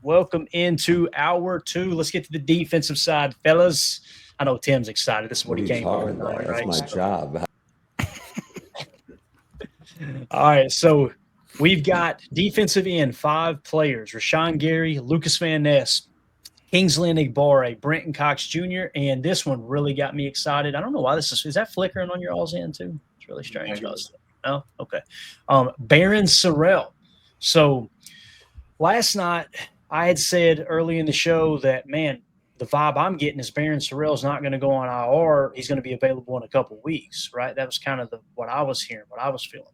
Welcome into hour two. Let's get to the defensive side, fellas. I know Tim's excited. This is What what are he you came for talking tonight, about? That's right? my job. All right, so we've got defensive end, five players: Rashawn Gary, Lucas Van Ness, Kingsley Igbare, Brenton Cox Jr., and this one really got me excited. I don't know why this is that flickering on your all's end too? It's really strange. No? Okay. Baron Sorrell. So last night I had said early in the show that, man, the vibe I'm getting is Baron Sorrell's not going to go on IR. He's going to be available in a couple of weeks, right? That was kind of what I was hearing, what I was feeling.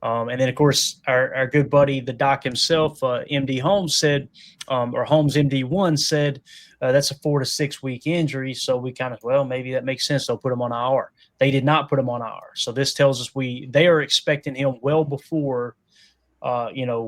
And then, of course, our good buddy, the doc himself, MD Holmes said, or Holmes MD1 said, that's a 4 to 6 week injury. So we kind of, well, maybe that makes sense. They'll put him on IR. They did not put him on IR. So this tells us they are expecting him well before,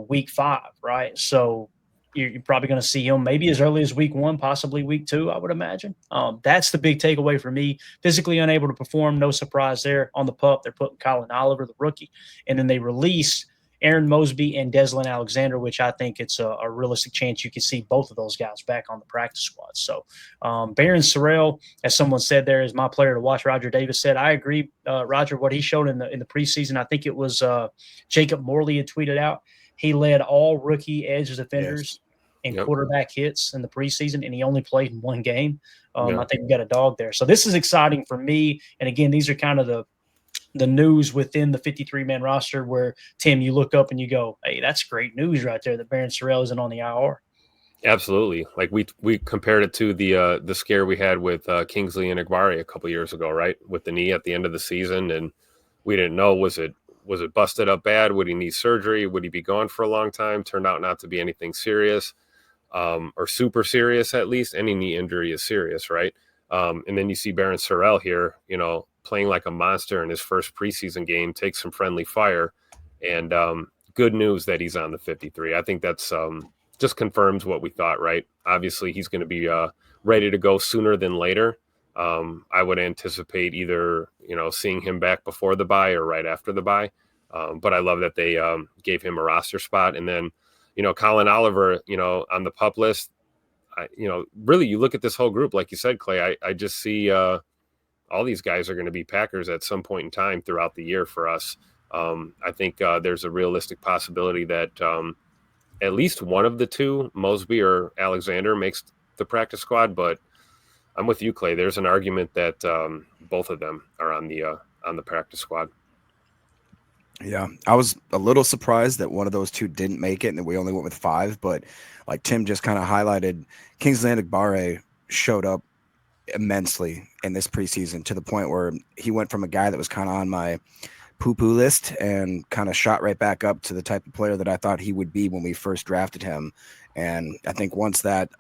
week 5, right? So you're probably going to see him maybe as early as week 1, possibly week 2, I would imagine. That's the big takeaway for me. Physically unable to perform, no surprise there. On the pup, they're putting Colin Oliver, the rookie, and then they release Aaron Mosby and Deslin Alexander, which I think it's a realistic chance you could see both of those guys back on the practice squad. So Baron Sorrell, as someone said there, is my player to watch. Roger Davis said, I agree, Roger, what he showed in the preseason. I think it was Jacob Morley had tweeted out. He led all rookie edge defenders and quarterback hits in the preseason, and he only played in one game. I think we got a dog there. So this is exciting for me. And again, these are kind of the news within the 53-man roster where, Tim, you look up and you go, hey, that's great news right there that Baron Sorrell isn't on the IR. Absolutely. Like we compared it to the scare we had with Kingsley and Igbare a couple years ago, right? With the knee at the end of the season, and we didn't know, was it busted up bad? Would he need surgery? Would he be gone for a long time? Turned out not to be anything serious, or super serious at least. Any knee injury is serious, right? And then you see Baron Sorrell here, playing like a monster in his first preseason game, take some friendly fire, and good news that he's on the 53. I think that's just confirms what we thought, right? Obviously, he's going to be ready to go sooner than later. I would anticipate either, seeing him back before the bye or right after the bye. But I love that they gave him a roster spot. And then, Colin Oliver, on the pup list, really, you look at this whole group, like you said, Clay, I just see all these guys are going to be Packers at some point in time throughout the year for us. I think there's a realistic possibility that at least one of the two, Mosby or Alexander, makes the practice squad. But I'm with you, Clay. There's an argument that both of them are on the practice squad. Yeah, I was a little surprised that one of those two didn't make it and that we only went with 5. But like Tim just kind of highlighted, Kingsley Igbare showed up immensely in this preseason to the point where he went from a guy that was kind of on my poo-poo list and kind of shot right back up to the type of player that I thought he would be when we first drafted him. And I think once that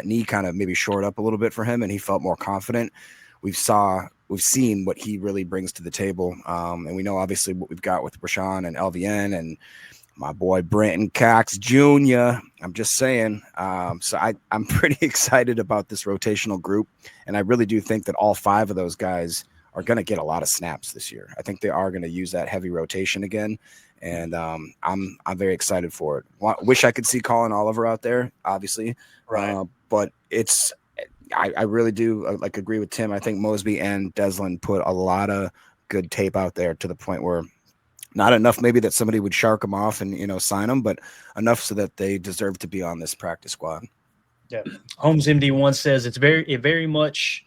knee kind of maybe shored up a little bit for him and he felt more confident, we've seen what he really brings to the table. And we know obviously what we've got with Rashawn and LVN and my boy Brenton Cox Jr. I'm just saying. So I'm pretty excited about this rotational group. And I really do think that all 5 of those guys are going to get a lot of snaps this year. I think they are going to use that heavy rotation again. And I'm very excited for it. Wish I could see Colin Oliver out there, obviously. Right. But I really do agree with Tim. I think Mosby and Deslin put a lot of good tape out there to the point where not enough maybe that somebody would shark them off and sign them, but enough so that they deserve to be on this practice squad. Yeah. Holmes MD1 says it very much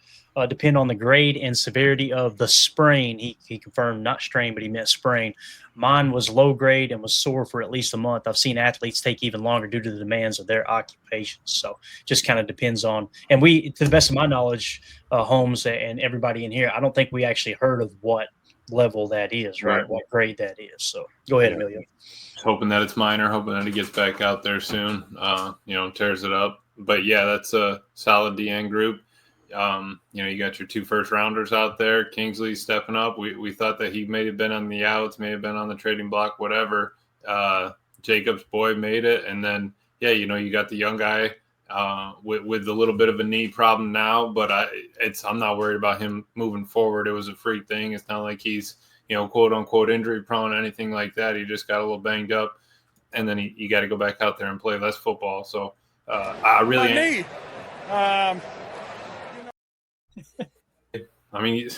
depend on the grade and severity of the sprain. He confirmed not strain, but he meant sprain. Mine was low grade and was sore for at least a month. I've seen athletes take even longer due to the demands of their occupations. So just kind of depends on, and we, to the best of my knowledge, Holmes and everybody in here, I don't think we actually heard of what level that is, right? What grade that is. So go ahead, Emilio. Hoping that it's minor, hoping that he gets back out there soon, tears it up. But yeah, that's a solid DN group. You got your 2 first rounders out there. Kingsley stepping up. We thought that he may have been on the outs, may have been on the trading block, whatever. Jacob's boy made it. And then, you got the young guy with a little bit of a knee problem now, but I'm not worried about him moving forward. It was a freak thing. It's not like he's, quote unquote injury prone, anything like that. He just got a little banged up. and then you got to go back out there and play less football. So I really I mean,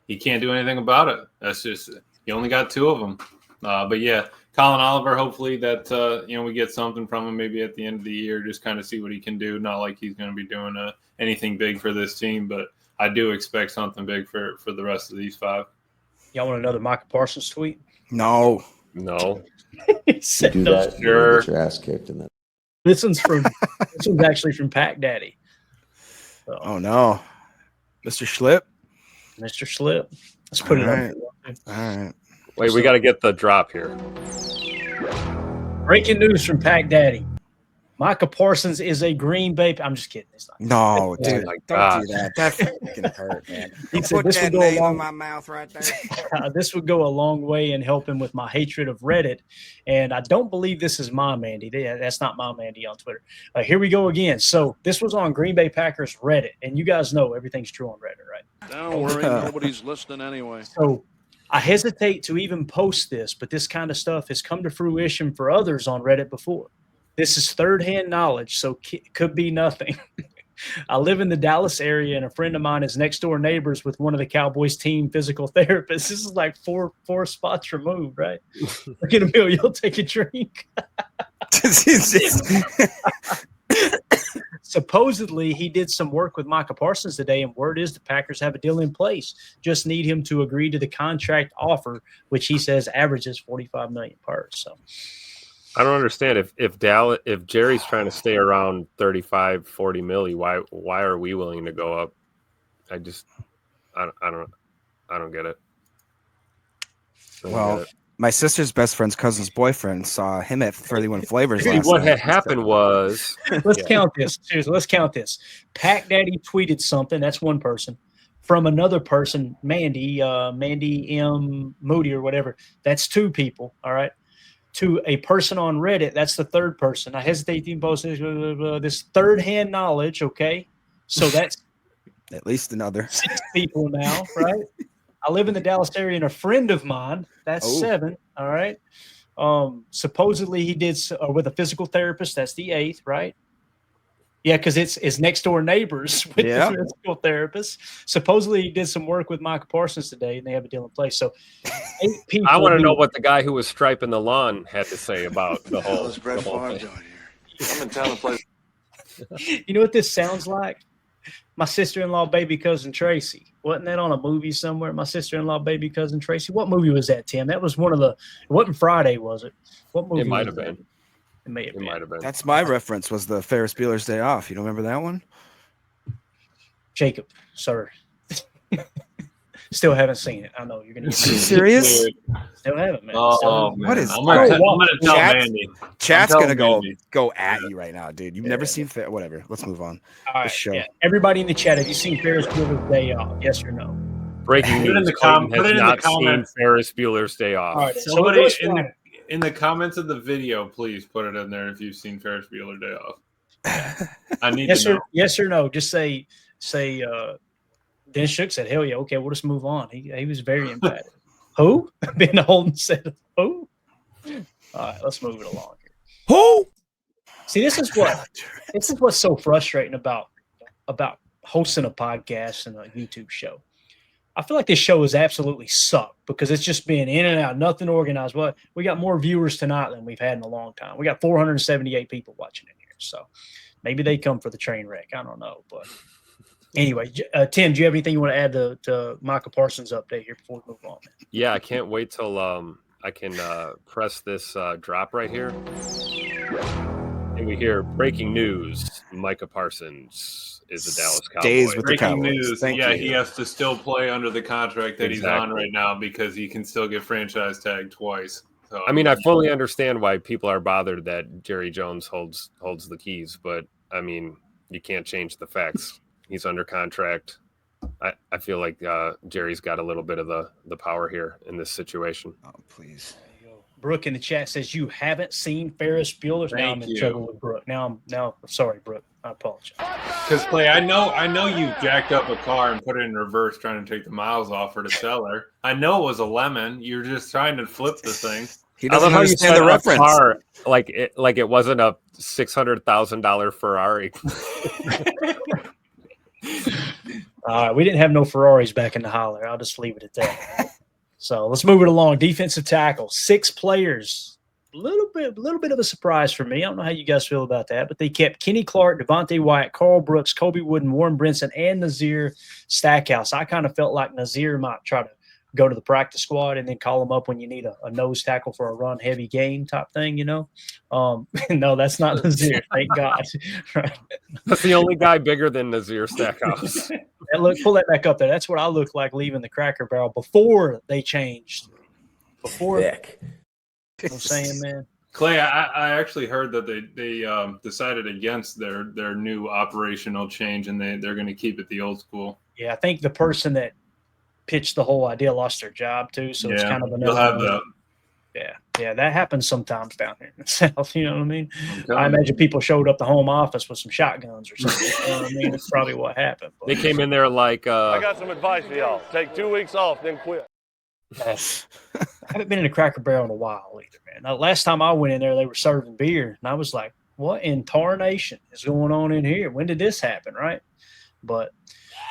you can't do anything about it. That's just, you only got 2 of them. But yeah, Colin Oliver, hopefully that, we get something from him maybe at the end of the year, just kind of see what he can do. Not like he's going to be doing anything big for this team, but I do expect something big for the rest of these 5. Y'all want another Micah Parsons tweet? No. He said Do no. that, you're gonna get your ass kicked in that. This one's actually from Pack Daddy. So, Oh no, Mr. Schlip. Mr. Slip. Let's put it All up. All right. Wait, we got to get the drop here. Breaking news from Pack Daddy. Micah Parsons is a Green Bay. I'm just kidding. It's not. No, Oh dude, my don't gosh. do that. That fucking hurt, man. He said Put this that would go a name long in my mouth right there. This would go a long way in helping with my hatred of Reddit. And I don't believe this is my Mandy. That's not my Mandy on Twitter. Here we go again. So this was on Green Bay Packers Reddit. And you guys know everything's true on Reddit, right? Don't worry, nobody's listening anyway. So I hesitate to even post this, but this kind of stuff has come to fruition for others on Reddit before. This is third-hand knowledge, so it could be nothing. I live in the Dallas area, and a friend of mine is next-door neighbors with one of the Cowboys' team physical therapists. This is like four spots removed, right? Look at Emil, you'll take a drink. Supposedly, he did some work with Micah Parsons today, and word is the Packers have a deal in place. Just need him to agree to the contract offer, which he says averages $45 million per. So. I don't understand if Jerry's trying to stay around 35, 40 milli, why are we willing to go up? I don't get it. Well, my sister's best friend's cousin's boyfriend saw him at 31 Flavors last what night. had happened was Let's count this. Seriously, let's count this. Pack Daddy tweeted something. That's one person. From another person, Mandy M. Moody or whatever. That's 2 people. All right. To a person on Reddit, that's the third person. I hesitate to even post this third-hand knowledge, okay? So that's At least another 6 people now, right? I live in the Dallas area, and a friend of mine, that's 7, all right? Supposedly he did with a physical therapist, that's the 8th, right? Yeah, because it's next door neighbors with the physical therapist. Supposedly he did some work with Micah Parsons today, and they have a deal in place. So 8 people. I want to know what the guy who was striping the lawn had to say about the whole, How's Brett the whole Favre thing. doing here? I'm in town to play. You know what this sounds like? My sister-in-law, baby cousin Tracy. Wasn't that on a movie somewhere? My sister-in-law, baby cousin Tracy. What movie was that, Tim? That was one of the. It wasn't Friday, was it? What movie? It might was have that? been. It may have It been. might have been. That's my reference was the Ferris Bueller's Day Off. You don't remember that one? Jacob, sir. Still haven't seen it. I know you're gonna. Are you serious? Still haven't, man. Oh, man. What is- I'm gonna tell Chat- Mandy. Chat's I'm gonna telling go Mandy. at you right now, dude. You've never seen whatever. Let's move on. All right, show. yeah. Everybody in the chat, have you seen Ferris Bueller's Day Off? Yes or no? Breaking Put it in news: the Clayton put it has in the not seen comments. Ferris Bueller's Day Off. All right. So Somebody it was in Friday. in the comments of the video, please put it in there if you've seen Ferris Bueller Day Off. I need Yes to know. or yes or no? Just say. Dennis Shook said, "Hell yeah, okay, we'll just move on." He was very emphatic. Who? Ben Holden said, "Who?" All right, let's move it along here. Who? See, this is what's so frustrating about hosting a podcast and a YouTube show. I feel like this show has absolutely sucked because it's just been in and out, nothing organized. Well, we got more viewers tonight than we've had in a long time. We got 478 people watching in here, so maybe they come for the train wreck. I don't know, but anyway, Tim, do you have anything you want to add to Micah Parsons' update here before we move on? Yeah, I can't wait till I can press this drop right here. And we hear breaking news: Micah Parsons is a Dallas Cowboy. Stays with the Breaking Cowboys. news. Thank Yeah, you. he has to still play under the contract that he's on Exactly. right now because he can still get franchise tagged twice. So I mean, I fully understand why people are bothered that Jerry Jones holds the keys, but I mean, you can't change the facts. He's under contract. I feel like Jerry's got a little bit of the power here in this situation. Oh, please. Brooke in the chat says you haven't seen Ferris Bueller's. Now I'm Thank in you. trouble with Brooke. Now, sorry, Brooke. I apologize. because Clay, I know you jacked up a car and put it in reverse trying to take the miles off her to sell her. I know it was a lemon. You're just trying to flip the thing. He I doesn't love how you understand said the a reference. car, like it wasn't a $600,000 Ferrari. We didn't have no Ferraris back in the holler. I'll just leave it at that. So let's move it along. Defensive tackle, 6 players. A little bit of a surprise for me. I don't know how you guys feel about that, but they kept Kenny Clark, Devontae Wyatt, Carl Brooks, Kobe Wooden, Warren Brinson, and Nazir Stackhouse. I kind of felt like Nazir might try to go to the practice squad and then call him up when you need a nose tackle for a run heavy game type thing, No, that's not Nazir. Thank God. Right. That's the only guy bigger than Nazir Stackhouse. And look, pull that back up there. That's what I look like leaving the Cracker Barrel before they changed. Before, you know what I'm saying, man. Clay, I actually heard that they decided against their new operational change, and they're going to keep it the old school. Yeah, I think the person that pitched the whole idea lost their job too, so it's kind of they'll have that. Yeah, that happens sometimes down here in the South. You know what I mean? I imagine people showed up the home office with some shotguns or something. You know what I mean? That's probably what happened. But They came in there like I got some advice for y'all. Take 2 weeks off, then quit. I haven't been in a Cracker Barrel in a while either, man. Now, last time I went in there, they were serving beer, and I was like, "What in tarnation is going on in here? When did this happen?" Right? But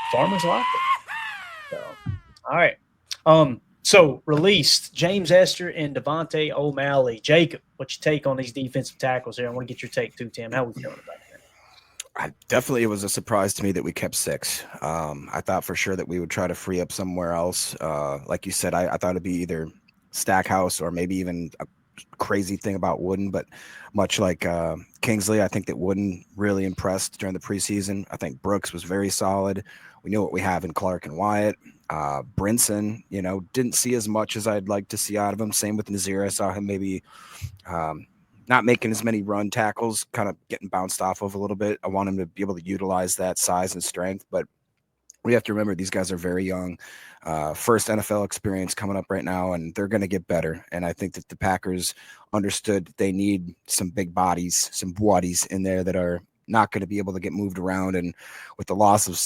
farmers like it. So, all right. So released James Esther and Devontae O'Malley. Jacob, what's your take on these defensive tackles here? I want to get your take too, Tim. How are we feeling about that? Definitely, it was a surprise to me that we kept 6. I thought for sure that we would try to free up somewhere else. Like you said, I thought it'd be either Stackhouse or maybe even a crazy thing about Wooden. But much like Kingsley, I think that Wooden really impressed during the preseason. I think Brooks was very solid. We know what we have in Clark and Wyatt. Brinson, didn't see as much as I'd like to see out of him. Same with Nazir. I saw him maybe not making as many run tackles, kind of getting bounced off of a little bit. I want him to be able to utilize that size and strength, but we have to remember these guys are very young. First NFL experience coming up right now, and they're going to get better. And I think that the Packers understood that they need some big bodies, some bodies in there that are not going to be able to get moved around. And with the loss of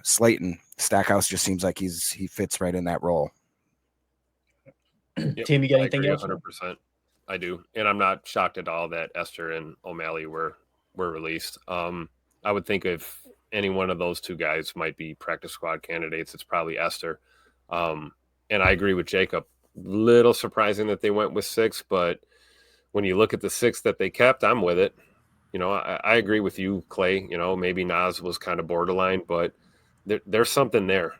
Slayton, Stackhouse just seems like he fits right in that role. Yep, Tim, you got anything else? 100%. I do, and I'm not shocked at all that Esther and O'Malley were released. I would think if any one of those two guys might be practice squad candidates, it's probably Esther. And I agree with Jacob. Little surprising that they went with 6, but when you look at the 6 that they kept, I'm with it. I agree with you, Clay. Maybe Nas was kind of borderline, but there's something there.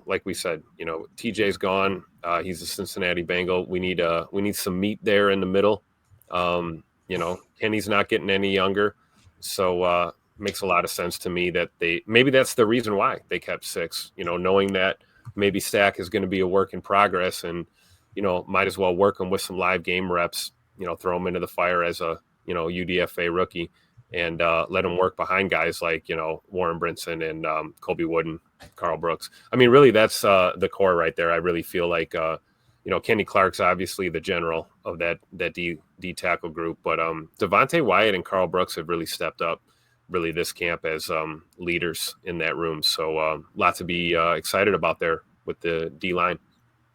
Like we said, TJ's gone. He's a Cincinnati Bengal. We need some meat there in the middle. Kenny's not getting any younger, so makes a lot of sense to me that maybe that's the reason why they kept 6. Knowing that maybe Stack is going to be a work in progress, and might as well work him with some live game reps. Throw him into the fire as a UDFA rookie, and let him work behind guys like Warren Brinson and Kobe Wooden, Carl Brooks. I mean, really, that's the core right there. I really feel like Kenny Clark's obviously the general of that D tackle group, but Devontae Wyatt and Carl Brooks have really stepped up really this camp as leaders in that room. So lots to be excited about there with the D line.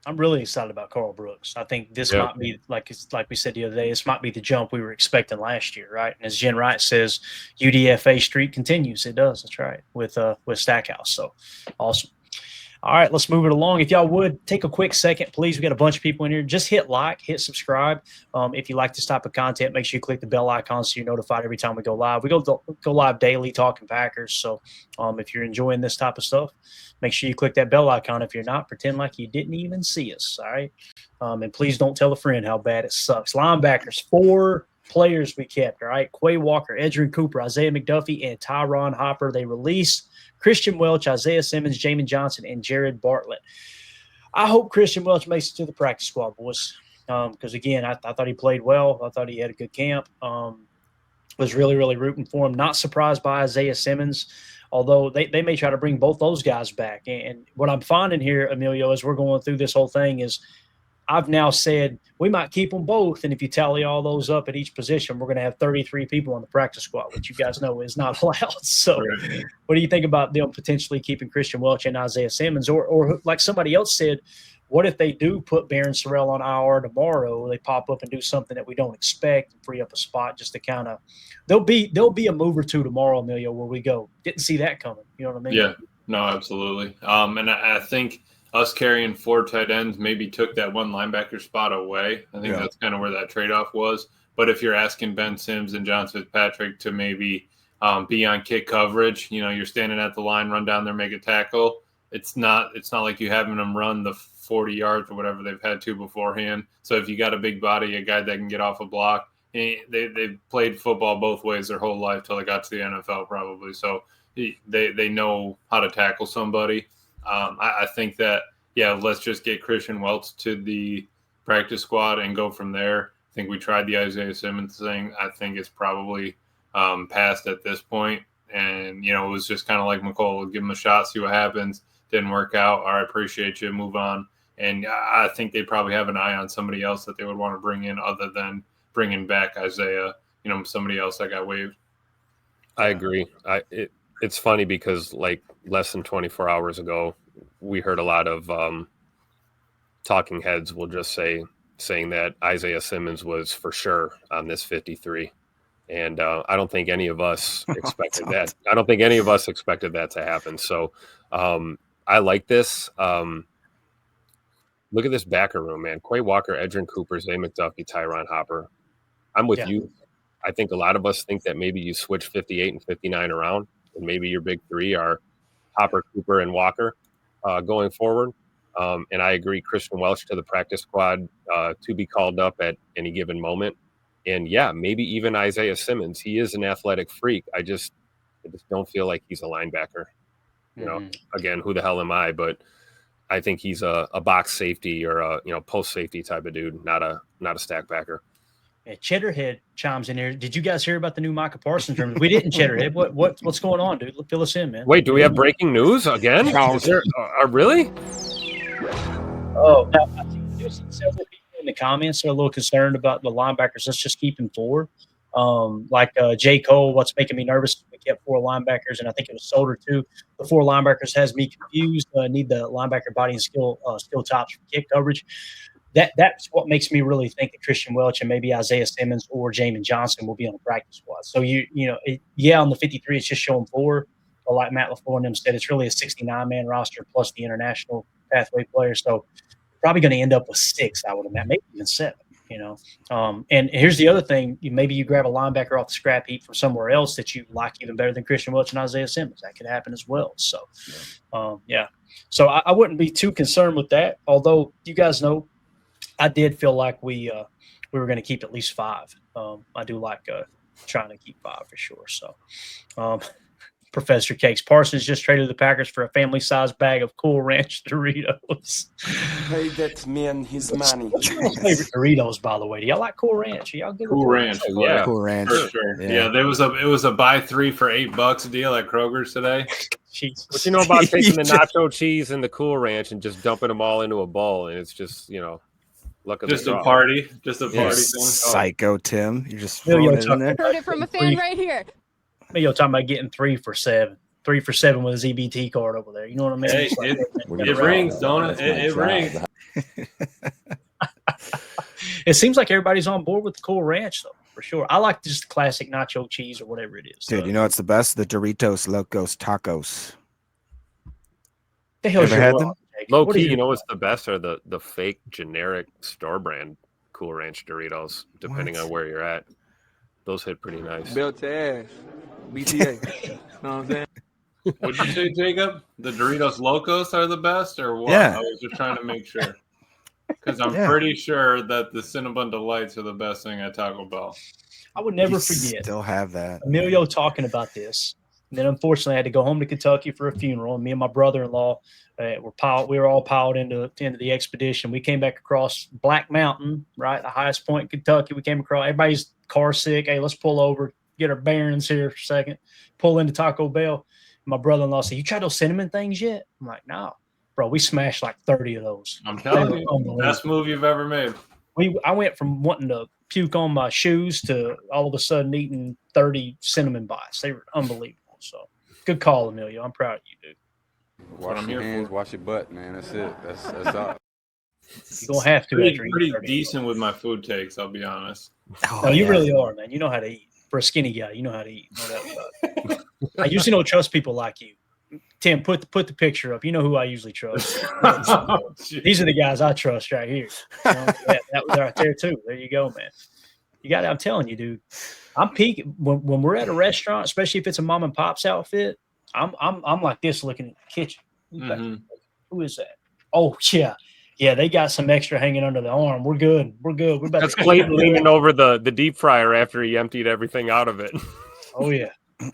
I'm really excited about Carl Brooks. I think this might be, like we said the other day, this might be the jump we were expecting last year, right? And as Jen Wright says, UDFA streak continues. It does. That's right. With Stackhouse. So awesome. All right, let's move it along. If y'all would take a quick second, please. We got a bunch of people in here. Just hit like, hit subscribe. If you like this type of content, make sure you click the bell icon so you're notified every time we go live. We go live daily talking Packers. So if you're enjoying this type of stuff, make sure you click that bell icon. If you're not, pretend like you didn't even see us. All right. And please don't tell a friend how bad it sucks. Linebackers, 4 players we kept. All right. Quay Walker, Edgerrin Cooper, Isaiah McDuffie, and Tyron Hopper. They released Christian Welch, Isaiah Simmons, Jamin Johnson, and Jared Bartlett. I hope Christian Welch makes it to the practice squad, boys. Because, again, I thought he played well. I thought he had a good camp. Was really, really rooting for him. Not surprised by Isaiah Simmons, although they may try to bring both those guys back. And what I'm finding here, Emilio, as we're going through this whole thing is I've now said we might keep them both. And if you tally all those up at each position, we're going to have 33 people on the practice squad, which you guys know is not allowed. So what do you think about them potentially keeping Christian Welch and Isaiah Simmons? Or like somebody else said, what if they do put Barron Sorrell on IR tomorrow? They pop up and do something that we don't expect and free up a spot just to kind of there'll be a move or two tomorrow, Emilio, where we go. Didn't see that coming. You know what I mean? Yeah, no, absolutely. And I think us carrying 4 tight ends maybe took that one linebacker spot away. I think that's kind of where that trade-off was. But if you're asking Ben Sims and John Fitzpatrick to maybe be on kick coverage, you're standing at the line, run down there, make a tackle. It's not like you having them run the 40 yards or whatever they've had to beforehand. So if you got a big body, a guy that can get off a block, they've played football both ways their whole life till they got to the NFL probably. So they know how to tackle somebody. I think that, let's just get Christian Welch to the practice squad and go from there. I think we tried the Isaiah Simmons thing. I think it's probably past at this point. And, it was just kind of like McCole, give him a shot, see what happens. Didn't work out. All right, appreciate you. Move on. And I think they probably have an eye on somebody else that they would want to bring in other than bringing back Isaiah, somebody else that got waived. I agree. It's funny because like less than 24 hours ago, we heard a lot of talking heads will just saying that Isaiah Simmons was for sure on this 53. And I don't think any of us expected that. I don't think any of us expected that to happen. So I like this. Look at this backer room, man. Quay Walker, Edgerrin Cooper, Zay McDuffie, Tyron Hopper. I'm with you. I think a lot of us think that maybe you switch 58 and 59 around, and maybe your big three are Hopper, Cooper, and Walker going forward. And I agree, Christian Welch to the practice squad to be called up at any given moment. And, maybe even Isaiah Simmons. He is an athletic freak. I just don't feel like he's a linebacker. Again, who the hell am I? But I think he's a box safety or a post safety type of dude, not a stack backer. Yeah, Cheddarhead chimes in here. Did you guys hear about the new Micah Parsons term? We didn't, Cheddarhead. What's going on, dude? Fill us in, man. Wait, do we have breaking news again? Is there, really? Oh, now I think there's several people in the comments are a little concerned about the linebackers. Let's just keep him 4. Like J. Cole, what's making me nervous? We kept 4 linebackers, and I think it was Solder too. The 4 linebackers has me confused. Need the linebacker body and skill tops for kick coverage. That's what makes me really think that Christian Welch and maybe Isaiah Simmons or Jamin Johnson will be on the practice squad. So on the 53 it's just showing 4, but like Matt LaFleur and them said, it's really a 69-man roster plus the international pathway players. So probably going to end up with 6, I would imagine, maybe even 7. And here's the other thing: maybe you grab a linebacker off the scrap heap from somewhere else that you like even better than Christian Welch and Isaiah Simmons. That could happen as well. So, So I wouldn't be too concerned with that. Although you guys know, I did feel like we were going to keep at least 5. I do like trying to keep 5 for sure. So, Professor Cakes, Parsons just traded the Packers for a family-sized bag of Cool Ranch Doritos. Pay that man his money. What's your favorite Doritos, by the way? Do y'all like Cool Ranch? Are y'all good? Cool Ranch, yeah, Cool Ranch. for sure. Yeah, it was a buy 3 for $8 deal at Kroger's today. Jesus. What you know about taking the nacho cheese and the Cool Ranch and just dumping them all into a bowl, and it's just luck of Just the a draw. party thing. Psycho Tim. You're just Yo, throwing it in there. Heard it from a fan right here. Maybe you're talking about getting 3 for 7. 3 for 7 with his EBT card over there. You know what I mean? Hey, it rings, don't it? It rings. It seems like everybody's on board with the Cool Ranch, though, for sure. I like just the classic nacho cheese or whatever it is. Dude, it's the best? The Doritos Locos Tacos. The hell's Ever your had world, them? Jake? Low What is key, your- what's the best are the fake generic store brand Cool Ranch Doritos, depending What? on where you're at. Those hit pretty nice. Belt to ass. BTA. Know what I'm saying? What'd you say, Jacob? The Doritos Locos are the best, or what? Yeah. I was just trying to make sure. Because I'm Yeah. pretty sure that the Cinnabon Delights are the best thing at Taco Bell. I would never You forget Still have that. Emilio talking about this. And then unfortunately, I had to go home to Kentucky for a funeral. And me and my brother-in-law we were all piled into the expedition. We came back across Black Mountain, right, the highest point in Kentucky. We came across. Everybody's car sick. Hey, let's pull over, get our bearings here for a second. Pull into Taco Bell. My brother-in-law said, "You tried those cinnamon things yet?" I'm like, "No, bro. We smashed like 30 of those. I'm telling They were you, unbelievable. best move you've ever made. I went from wanting to puke on my shoes to all of a sudden eating 30 cinnamon bites. They were unbelievable. So good call, Emilio. I'm proud of you, dude. what Wash I'm your here hands, for. wash your butt, man. That's it. That's all. You're gonna have to after Pretty eating 30. decent with my food takes, I'll be honest. No, you really are, man. You know how to eat. For a skinny guy, you know how to eat. No doubt about it. I usually don't trust people like you. Tim, put the picture up. You know who I usually trust. These are the guys I trust right here. You know, that was right there too. There you go, man. You got it. I'm telling you, dude. I'm peeking when we're at a restaurant, especially if it's a mom and pop's outfit. I'm like this looking at the kitchen. Who is that? Oh yeah. Yeah, they got some extra hanging under the arm. We're good. We're about That's Clayton leaning over the deep fryer after he emptied everything out of it. Oh yeah. No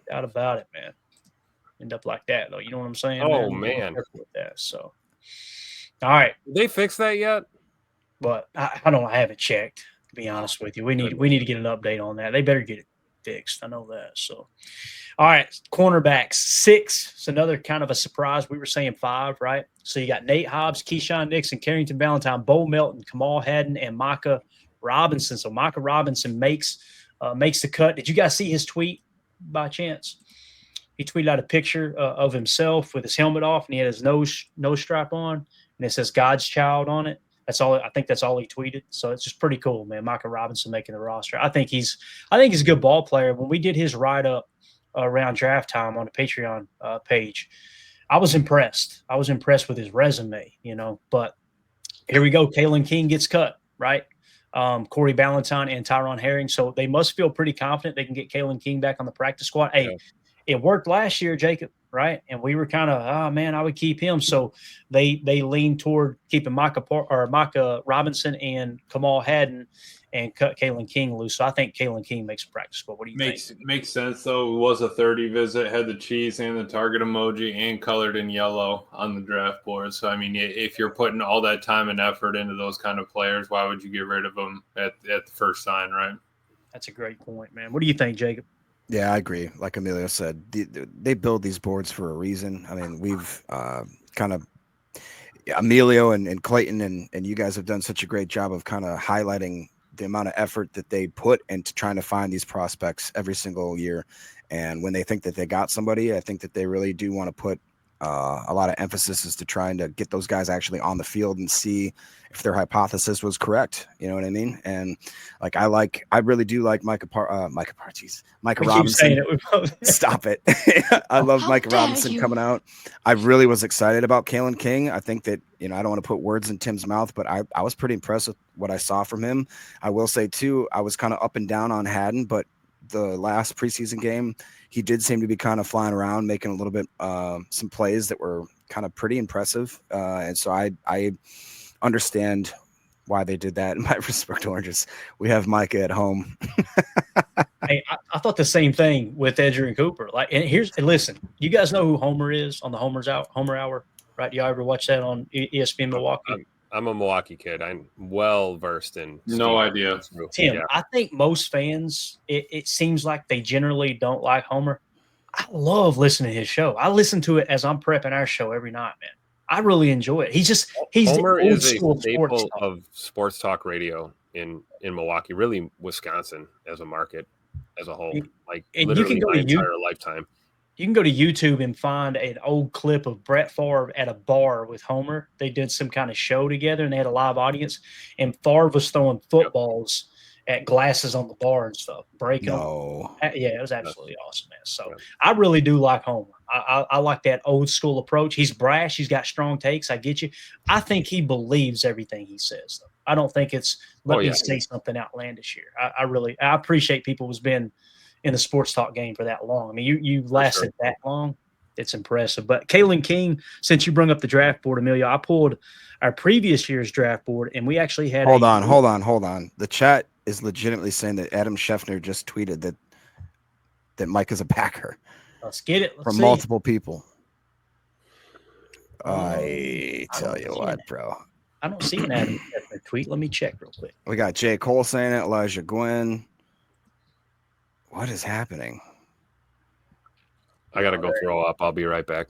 doubt about it, man. End up like that though. You know what I'm saying? Oh, Be man. careful with that. So all right. Did they fix that yet? But I haven't checked, to be honest with you. We need to get an update on that. They better get it fixed. I know that. So all right, cornerbacks 6. It's another kind of a surprise. We were saying 5, right? So you got Nate Hobbs, Keyshawn Nixon, Carrington Valentine, Bo Melton, Kamal Haddon, and Micah Robinson. So Micah Robinson makes the cut. Did you guys see his tweet by chance? He tweeted out a picture of himself with his helmet off, and he had his nose strap on, and it says "God's Child" on it. That's all. I think that's all he tweeted. So it's just pretty cool, man. Micah Robinson making the roster. I think he's a good ball player. When we did his write up around draft time on the Patreon page, I was impressed. I was impressed with his resume, but here we go. Kalen King gets cut, right? Corey Ballantyne and Tyron Herring. So they must feel pretty confident they can get Kalen King back on the practice squad. Hey, It worked last year, Jacob, right? And we were kind of, oh man, I would keep him. So they leaned toward keeping Micah Robinson and Kamal Haddon and cut Kalen King loose. So I think Kalen King makes a practice squad. What do you think? Makes sense, though. It was a 30 visit, had the cheese and the target emoji and colored in yellow on the draft board. So, I mean, if you're putting all that time and effort into those kind of players, why would you get rid of them at the first sign, right? That's a great point, man. What do you think, Jacob? Yeah, I agree. Like Emilio said, they build these boards for a reason. I mean, we've kind of Emilio and Clayton and you guys have done such a great job of kind of highlighting the amount of effort that they put into trying to find these prospects every single year. And when they think that they got somebody, I think that they really do want to put a lot of emphasis is to trying to get those guys actually on the field and see if their hypothesis was correct. You know what I mean? And like, I really do like Micah Robinson. Stop it. I love Micah Robinson coming out. I really was excited about Kalen King. I think that, I don't want to put words in Tim's mouth, but I was pretty impressed with what I saw from him. I will say too, I was kind of up and down on Haddon, but the last preseason game, he did seem to be kind of flying around, making a little bit, some plays that were kind of pretty impressive. And so I understand why they did that. In my respect, Oranges, we have Micah at home. Hey, I thought the same thing with Edger and Cooper. And listen, you guys know who Homer is on the Homer Hour, right? Y'all ever watch that on ESPN Milwaukee? I'm a Milwaukee kid. I'm well versed in. No idea. Tim, I think most fans, it seems like they generally don't like Homer. I love listening to his show. I listen to it as I'm prepping our show every night, man. I really enjoy it. He's Homer the old is a school staple of sports talk radio in Milwaukee, really Wisconsin as a market as a whole. Like and literally you can go my to entire lifetime. You can go to YouTube and find an old clip of Brett Favre at a bar with Homer. They did some kind of show together, and they had a live audience. And Favre was throwing footballs at glasses on the bar and stuff, breaking them. Yeah, it was absolutely awesome, man. So I really do like Homer. I like that old school approach. He's brash. He's got strong takes. I get you. I think he believes everything he says, though. I don't think it's let me say something outlandish here. I appreciate people who's been in the sports talk game for that long. I mean, you lasted that long. It's impressive. But Kalen King, since you brought up the draft board, Emilio, I pulled our previous year's draft board, and we actually had Hold on. The chat is legitimately saying that Adam Scheffner just tweeted that Mike is a Packer. Let's get it. From multiple people. I tell you what, bro. I don't see an Adam Scheffner tweet. Let me check real quick. We got J. Cole saying it, Elijah Gwynn. What is happening? I gotta go throw up. I'll be right back.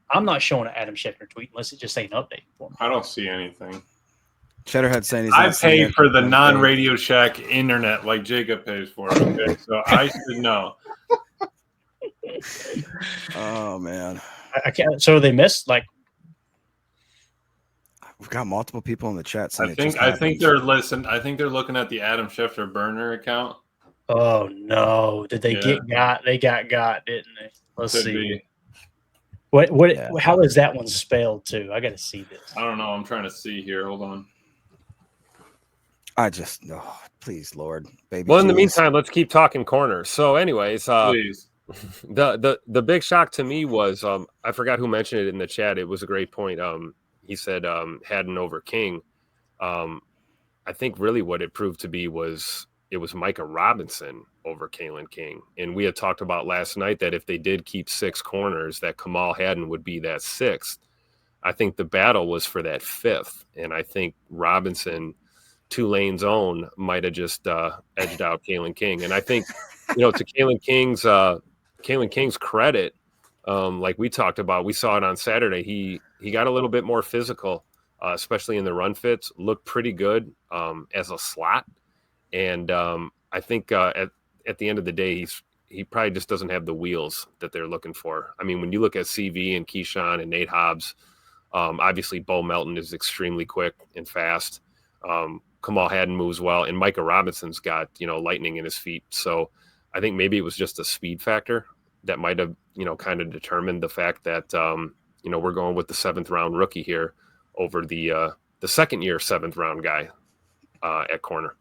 I'm not showing an Adam Scheffner tweet unless it just ain't an update for me. I don't see anything. Cheddarhead saying he's I pay for the non-Radio Shack internet like Jacob pays for it. Okay, so I should know. Oh man, I can't. So they missed like. We've got multiple people in the chat saying I it just think happened. they're looking at the Adam Schefter burner account. Oh no! Did they Yeah. get got? They got, didn't they? Let's Could see. be. What? Yeah. How is that one spelled too? I got to see this. I don't know. I'm trying to see here. Hold on. I just please, Lord, baby. Well, in the Jesus. meantime, let's keep talking corners. So, anyways, Please. the big shock to me was I forgot who mentioned it in the chat. It was a great point. He said Haddon over King. I think really what it proved to be was it was Micah Robinson over Kalen King, and we had talked about last night that if they did keep 6 corners, that Kamal Haddon would be that 6th. I think the battle was for that 5th, and I think Robinson, Tulane's own, might have just edged out Kalen King. And I think, to Kalen King's credit, like we talked about, we saw it on Saturday. He got a little bit more physical, especially in the run fits. Looked pretty good as a slot, and I think at the end of the day, he probably just doesn't have the wheels that they're looking for. I mean, when you look at CV and Keyshawn and Nate Hobbs, obviously Bo Melton is extremely quick and fast. Kamal Haddon moves well, and Micah Robinson's got lightning in his feet. So I think maybe it was just a speed factor that might have kind of determined the fact that we're going with the 7th round rookie here over the second year 7th round guy at corner.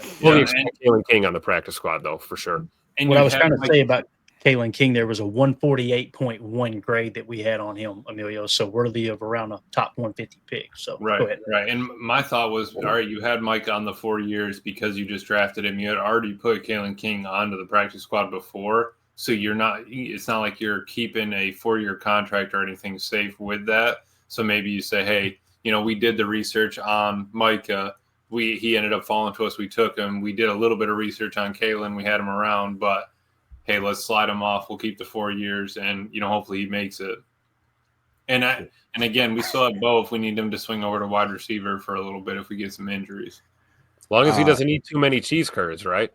Fully expect Kalen King on the practice squad though, for sure. And What you I was had, trying to say about Kalen King, there was a 148.1 grade that we had on him, Emilio, so worthy of around a top 150 pick. So go ahead. Right. And my thought was, all right, you had Mike on the 4 years because you just drafted him. You had already put Kalen King onto the practice squad before, so it's not like you're keeping a 4-year contract or anything safe with that. So maybe you say, hey, we did the research on Micah. He ended up falling to us. We took him. We did a little bit of research on Kalen. We had him around, but hey, let's slide him off. We'll keep the 4 years, and hopefully he makes it. And again, we still have Bo if we need him to swing over to wide receiver for a little bit if we get some injuries. As long as he doesn't eat too many cheese curds, right?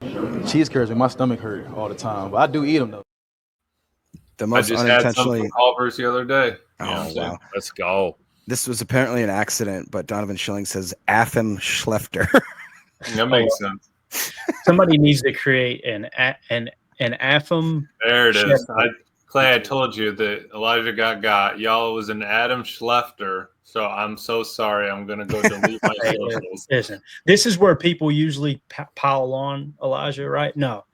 Cheese curds make my stomach hurt all the time, but I do eat them though. The I most just had some unintentionally. from Culver's the other day. Oh wow! Let's go. This was apparently an accident, but Donovan Schilling says Afim Schlefter. That makes sense. Somebody needs to create an AFM. There it is. Clay, I told you that Elijah got. Y'all was an Adam Schlefter. So I'm so sorry. I'm going to go delete my socials. Listen, this is where people usually pile on Elijah, right? No,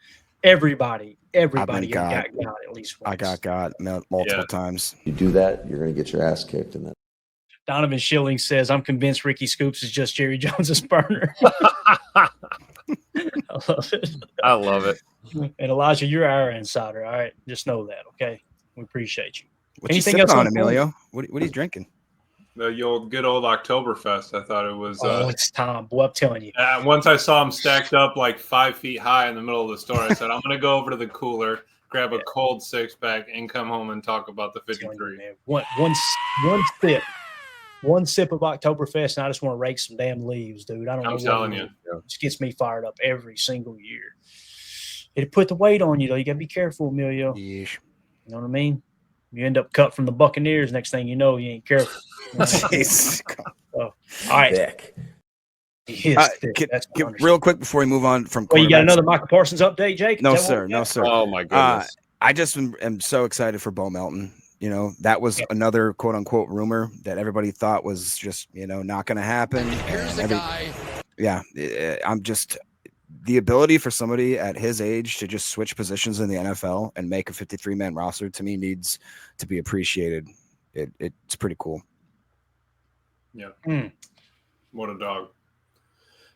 everybody got at least once. I got multiple times. You do that, you're going to get your ass kicked in that. Donovan Schilling says, I'm convinced Ricky Scoops is just Jerry Jones's burner. I love it. I love it. And Elijah, you're our insider. All right. Just know that. Okay. We appreciate you. What's Anything you sipping else on, on Emilio? What are you drinking? The good old Oktoberfest. I thought it was. It's time. Boy, I'm telling you. Once I saw them stacked up like 5 feet high in the middle of the store, I said, I'm going to go over to the cooler, grab a cold 6-pack, and come home and talk about the 53. One sip of Oktoberfest, and I just want to rake some damn leaves, dude. I don't know. I'm telling you. It just gets me fired up every single year. It put the weight on you, though. You got to be careful, Emilio. Yeesh. You know what I mean? You end up cut from the Buccaneers. Next thing you know, you ain't careful. All right. Thick. Real quick before we move on from. Well, you got another Michael Parsons update, Jake? No, sir. No, sir. Oh my goodness. I just am so excited for Bo Melton. That was another quote unquote rumor that everybody thought was just, not going to happen. Here's the guy. Yeah. I'm just the ability for somebody at his age to just switch positions in the NFL and make a 53-man roster to me needs to be appreciated. It's pretty cool. Yeah. What a dog.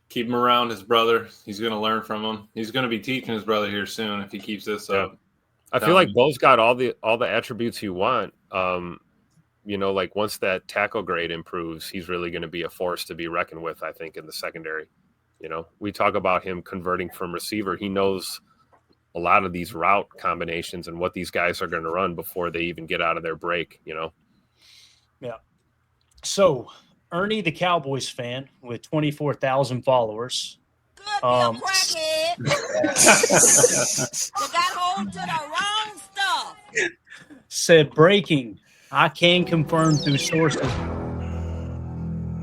Keep him around his brother. He's going to learn from him. He's going to be teaching his brother here soon if he keeps this up. I feel like Bo's got all the attributes you want. Like once that tackle grade improves, he's really going to be a force to be reckoned with, I think, in the secondary. We talk about him converting from receiver. He knows a lot of these route combinations and what these guys are going to run before they even get out of their break, Yeah. So Ernie, the Cowboys fan with 24,000 followers. You got hold to the wrong stuff. Said breaking. I can confirm through sources.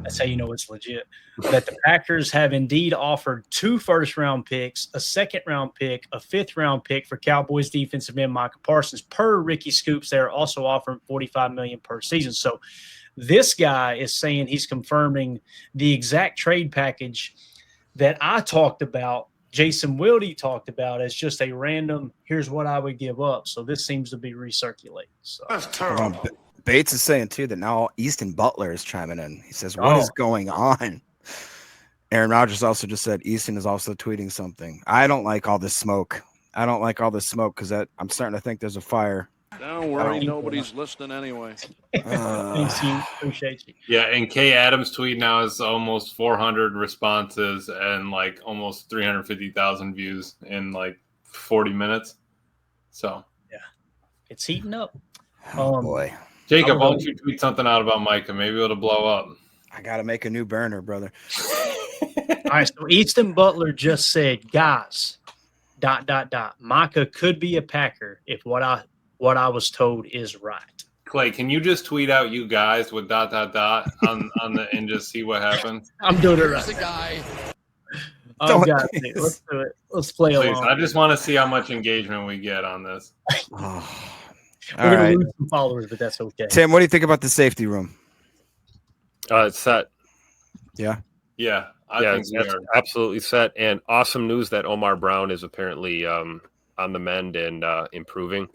That's how you know it's legit. That the Packers have indeed offered 2 first-round picks, a second-round pick, a fifth-round pick for Cowboys defensive end Micah Parsons. Per Ricky Scoops, they're also offering $45 million per season. So this guy is saying he's confirming the exact trade package that I talked about, Jason Wilde talked about, as just a random, here's what I would give up. So this seems to be recirculated. So That's terrible. Bates is saying too that now Easton Butler is chiming in. He says, "What is going on?" Aaron Rodgers also just said Easton is also tweeting something. I don't like all this smoke. I don't like all this smoke because I'm starting to think there's a fire. Don't worry, nobody's listening anyway. thanks, you. Appreciate you. Yeah, and Kay Adams' tweet now is almost 400 responses and like almost 350,000 views in like 40 minutes. So It's heating up. Oh boy. Jacob, why don't you tweet something out about Micah? Maybe it'll blow up. I got to make a new burner, brother. All right, so Easton Butler just said, guys, ... Micah could be a Packer if what I was told is right. Clay, can you just tweet out "you guys" with ... on the and just see what happens? I'm doing it right. Guy. Oh, God, dude, let's do it. Let's play Please, along. I just want to see how much engagement we get on this. We're going to lose some followers, but that's okay. Tim, what do you think about the safety room? It's set. Yeah. Yeah, I Yeah, think we that's are. absolutely set. And awesome news that Omar Brown is apparently on the mend and improving.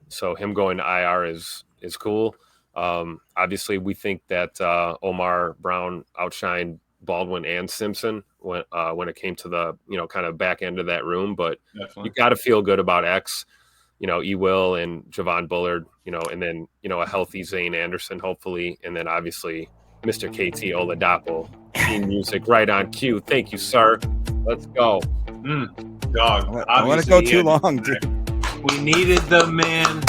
So him going to IR is cool. Obviously, we think that Omar Brown outshined Baldwin and Simpson when it came to the kind of back end of that room. But Definitely. you got to feel good about X. E. Will and Javon Bullard. And then a healthy Zane Anderson, hopefully, and then obviously Mr. KT Oladapo. Team music right on cue. Thank you, sir. Let's go. Dog. I want to go too long, dude. We needed the man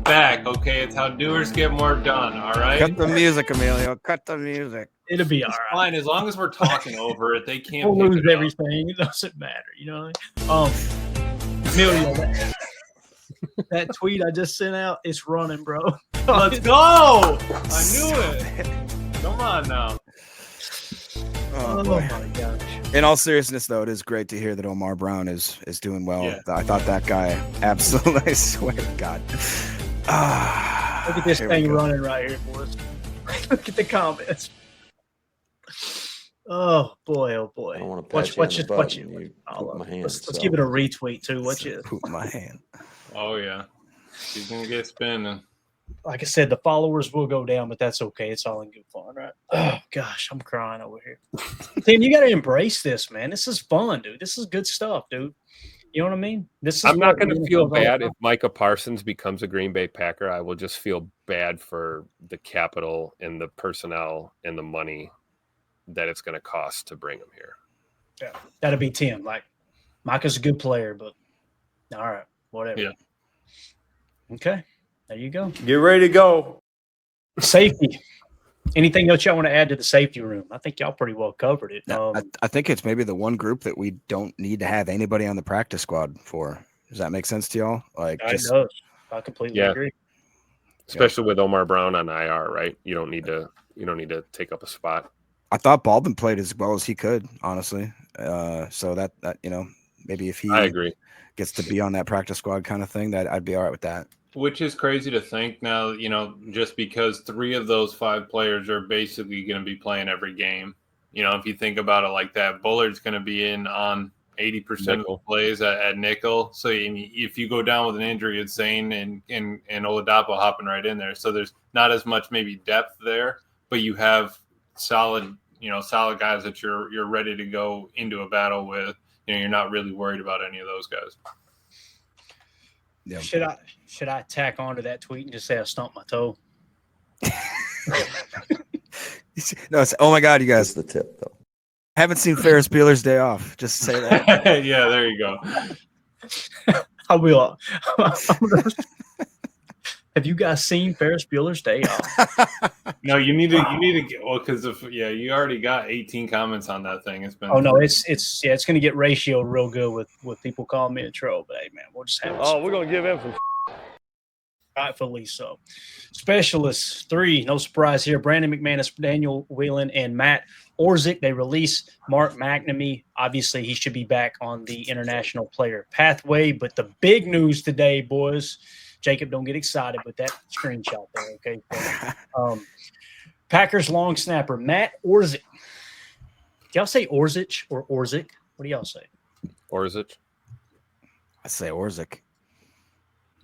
back. Okay, it's how doers get more done. All right. Cut the music, Emilio. Cut the music. It'll be all It's right. fine as long as we're talking over it. They can't. We'll pick lose it up. everything. It doesn't matter. You know what I mean? Emilio, that tweet I just sent out, it's running, bro. Let's go. I knew it. Come on now. Oh, boy. my gosh. In all seriousness, though, it is great to hear that Omar Brown is doing well. Yeah. I thought that guy absolutely, I swear to God. Look at this Here we thing go. running right here for us. Look at the comments. Oh boy, oh boy. I don't want to Watch pat you on the butt watch and it. you I'll, poop my hand. let's so. give it a retweet too. Watch it. Poop my hand. Oh yeah. She's gonna get spinning. Like I said, the followers will go down, but that's okay. It's all in good fun, right? Oh gosh, I'm crying over here. Tim, you got to embrace this, man. This is fun, dude. This is good stuff, dude. You know what I mean? This is I'm not what going to NFL feel is all bad about. if Micah Parsons becomes a Green Bay Packer. I will just feel bad for the capital and the personnel and the money that it's going to cost to bring him here. Yeah, that'll be Tim. Like, Micah's a good player, but all right, whatever. Yeah. Okay, there you go. Get ready to go. Safety. Anything else y'all want to add to the safety room? I think y'all pretty well covered it. I think it's maybe the one group that we don't need to have anybody on the practice squad for. Does that make sense to y'all? Like, I just, know. I completely Yeah. agree. Especially with Omar Brown on IR, right? You don't need to take up a spot. I thought Baldwin played as well as he could, honestly. So that maybe if he I agree. gets to be on that practice squad kind of thing, that I'd be all right with that. Which is crazy to think now, just because 3 of those 5 players are basically going to be playing every game. If you think about it like that, Bullard's going to be in on 80% of the Nickel. plays at nickel. So if you go down with an injury, it's Zane and Oladapo hopping right in there. So there's not as much maybe depth there, but you have solid guys that you're ready to go into a battle with. You're not really worried about any of those guys. Yeah. Should I tack onto that tweet and just say I stumped my toe? No, it's, oh my God, you That's guys the tip, though. haven't seen Ferris Bueller's Day Off. Just say that. Yeah, there you go. I will. Have you guys seen Ferris Bueller's Day Off? No, you need to get because you already got 18 comments on that thing. It's been Oh no, it's going to get ratioed real good with people calling me a troll. But hey, man, we'll just have. Oh, we're gonna give him some. Rightfully so. Specialists 3, no surprise here. Brandon McManus, Daniel Whelan, and Matt Orzik. They release Mark McNamee. Obviously, he should be back on the international player pathway. But the big news today, boys, Jacob, don't get excited with that screenshot there, okay? Packers long snapper, Matt Orzik. Do y'all say Orzic or Orzik? What do y'all say? Orzic. I say Orzik.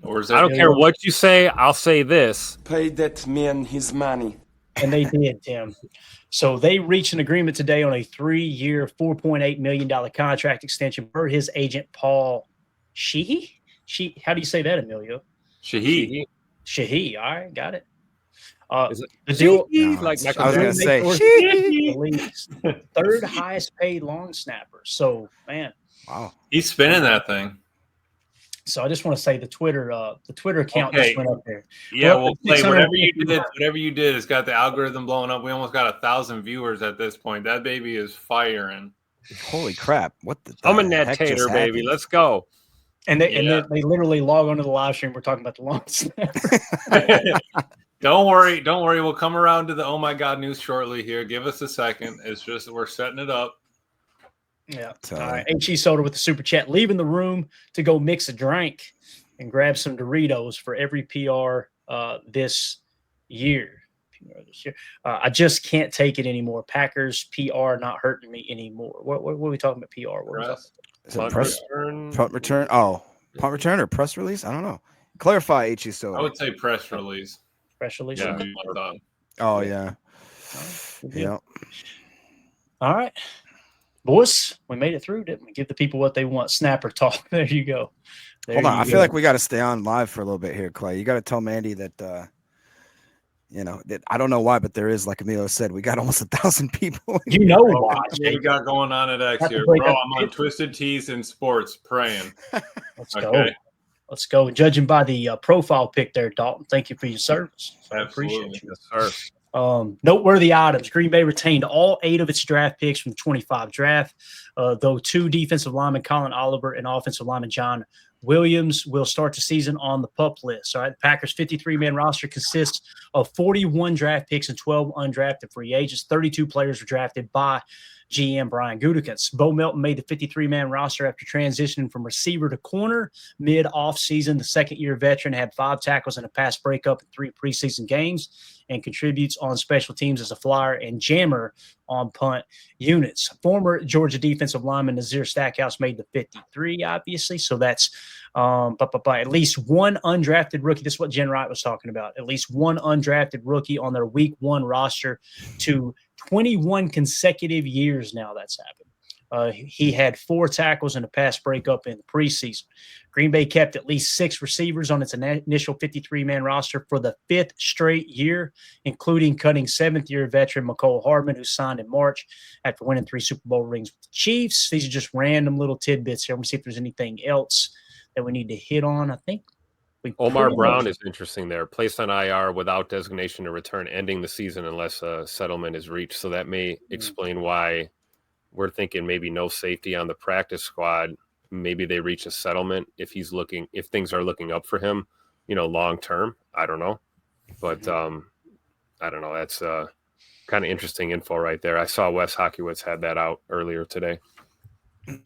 I don't care what you say. I'll say this. Pay that man his money. And they did, Tim. So they reached an agreement today on a 3-year, $4.8 million contract extension per his agent, Paul Sheehy. How do you say that, Emilio? Sheehy. Sheehy. All right, got it. Is it the deal, like I was going to say, the third highest paid long snapper. So, man. Wow. He's spinning that thing. So I just want to say the Twitter account Okay. just went up there. Yeah, Well, well, Clay, 600 whatever you did, it's got the algorithm blowing up. We almost got 1,000 viewers at this point. That baby is firing. Holy crap. What the I'm in that heck just tater, baby. happened? Let's go. And they literally log onto the live stream. We're talking about the long snap. Don't worry. We'll come around to the oh my god news shortly here. Give us a second. It's just we're setting it up. Yeah. All right. H.E. Soda with the super chat, leaving the room to go mix a drink and grab some Doritos for every PR this year. I just can't take it anymore. Packers PR not hurting me anymore. What are we talking about? PR? What are we talking Is it punt return? Oh, punt return or press release? I don't know. Clarify, H.E. Soda. I would say press release. Press release. Yeah. Okay. Oh, yeah. Yeah. All right. Boys, we made it through, didn't we? Give the people what they want. Snapper talk. There you go. Hold on. I feel like we got to stay on live for a little bit here, Clay. You got to tell Mandy that, that I don't know why, but there is, like Emilio said, we got almost 1,000 people. You know why. What we got going on at X Have to here, break bro? up I'm on Twisted Tees and Sports praying. Let's go. Let's go. Judging by the profile pic there, Dalton, thank you for your service. I appreciate you. Yes, sir. Noteworthy items. Green Bay retained all 8 of its draft picks from the 25 draft, though 2 defensive linemen, Colin Oliver, and offensive lineman John Williams, will start the season on the PUP list. All right, the Packers' 53-man roster consists of 41 draft picks and 12 undrafted free agents. 32 players were drafted by GM Brian Gutekunst. Bo Melton made the 53-man roster after transitioning from receiver to corner mid-off-season. The second-year veteran had 5 tackles and a pass breakup in 3 preseason games and contributes on special teams as a flyer and jammer on punt units. Former Georgia defensive lineman Nazir Stackhouse made the 53, obviously. So that's at least one undrafted rookie. This is what Jen Wright was talking about. At least one undrafted rookie on their week 1 roster to 21 consecutive years now that's happened. He had 4 tackles and a pass breakup in the preseason. Green Bay kept at least 6 receivers on its initial 53-man roster for the 5th straight year, including cutting 7th-year veteran Mecole Hardman, who signed in March after winning 3 Super Bowl rings with the Chiefs. These are just random little tidbits here. I'm going to see if there's anything else that we need to hit on. I think Omar Brown is interesting there. Placed on IR without designation to return, ending the season unless a settlement is reached. So that may explain why we're thinking maybe no safety on the practice squad. Maybe they reach a settlement if things are looking up for him, long term. I don't know. But I don't know. That's kind of interesting info right there. I saw Wes Hockiewicz had that out earlier today.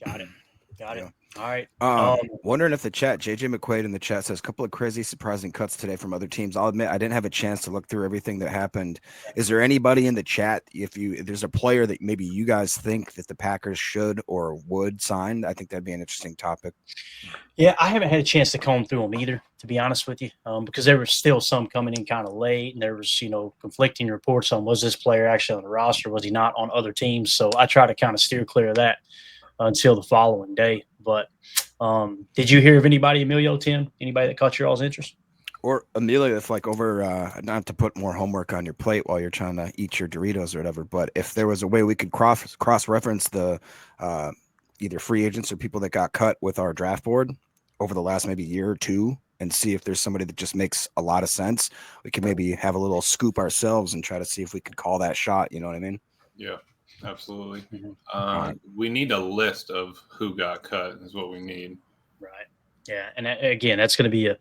Got it. All right. Wondering if the chat, JJ McQuaid in the chat says a couple of crazy, surprising cuts today from other teams. I'll admit I didn't have a chance to look through everything that happened. Is there anybody in the chat, if there's a player that maybe you guys think that the Packers should or would sign? I think that'd be an interesting topic. Yeah, I haven't had a chance to comb through them either, to be honest with you, because there was still some coming in kind of late, and there was, conflicting reports on was this player actually on the roster, was he not on other teams? So I try to kind of steer clear of that until the following day. But did you hear of anybody, Emilio, Tim, anybody that caught your all's interest? Or Amelia, if not to put more homework on your plate while you're trying to eat your Doritos or whatever, but if there was a way we could cross-reference the either free agents or people that got cut with our draft board over the last maybe year or 2 and see if there's somebody that just makes a lot of sense, we could maybe have a little scoop ourselves and try to see if we could call that shot. You know what I mean? Yeah. Absolutely. Mm-hmm. We need a list of who got cut is what we need. Right. Yeah. And again, that's going to be